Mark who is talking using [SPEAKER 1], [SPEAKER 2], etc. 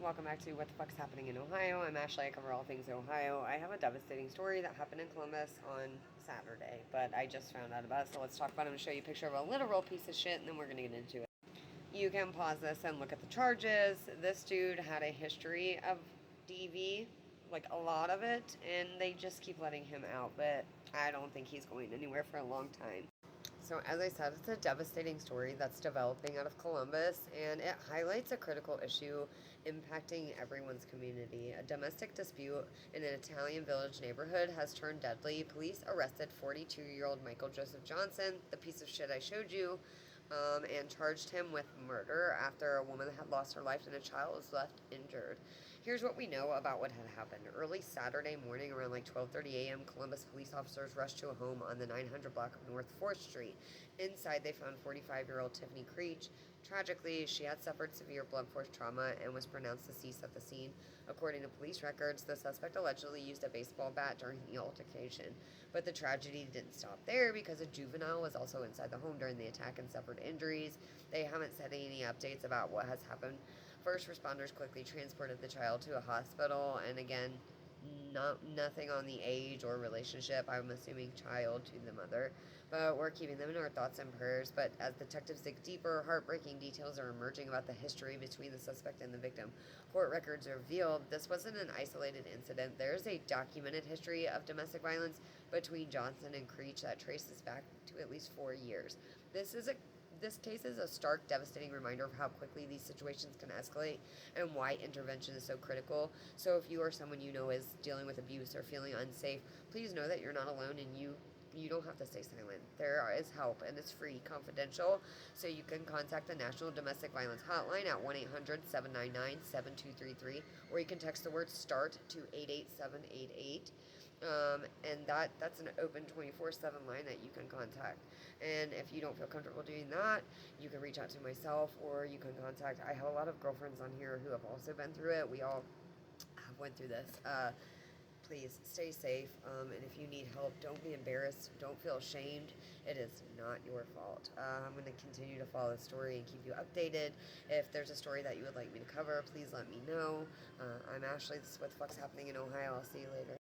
[SPEAKER 1] Welcome back to What the Fuck's Happening in Ohio. I'm Ashley. I cover all things Ohio. I have a devastating story that happened in Columbus on Saturday, but I just found out about it, so let's talk about it. I'm going to show you a picture of a literal piece of shit, and then we're going to get into it. You can pause this and look at the charges. This dude had a history of DV, like a lot of it, and they just keep letting him out, but I don't think he's going anywhere for a long time. So, as I said, it's a devastating story that's developing out of Columbus, and it highlights a critical issue impacting everyone's community. A domestic dispute in an Italian village neighborhood has turned deadly. Police arrested 42-year-old Michael Joseph Johnson, the piece of shit I showed you, and charged him with murder after a woman had lost her life and a child was left injured. Here's what we know about what had happened. Early Saturday morning, around like 12:30 a.m., Columbus police officers rushed to a home on the 900 block of North 4th Street. Inside, they found 45-year-old Tiffany Creech. Tragically, she had suffered severe blunt force trauma and was pronounced deceased at the scene. According to police records, the suspect allegedly used a baseball bat during the altercation. But the tragedy didn't stop there because a juvenile was also inside the home during the attack and suffered injuries. They haven't said any updates about what has happened. First responders quickly transported the child to a hospital, and again, nothing on the age or relationship. I'm assuming child to the mother, but we're keeping them in our thoughts and prayers. But as detectives dig deeper, heartbreaking details are emerging about the history between the suspect and the victim. Court records revealed this wasn't an isolated incident. There's a documented history of domestic violence between Johnson and Creech that traces back to at least 4 years. This case is a stark, devastating reminder of how quickly these situations can escalate and why intervention is so critical. So if you or someone you know is dealing with abuse or feeling unsafe, please know that you're not alone, and you don't have to stay silent. There is help, and it's free, confidential, so you can contact the National Domestic Violence Hotline at 1-800-799-7233, or you can text the word START to 88788. And that's an open 24/7 line that you can contact. And if you don't feel comfortable doing that, you can reach out to myself, or you can contact, I have a lot of girlfriends on here who have also been through it. We all have went through this. Please stay safe, and if you need help, don't be embarrassed, don't feel ashamed. It is not your fault. I'm going to continue to follow the story and keep you updated. If there's a story that you would like me to cover, please let me know. I'm Ashley. This is What the Fuck's Happening in Ohio. I'll see you later.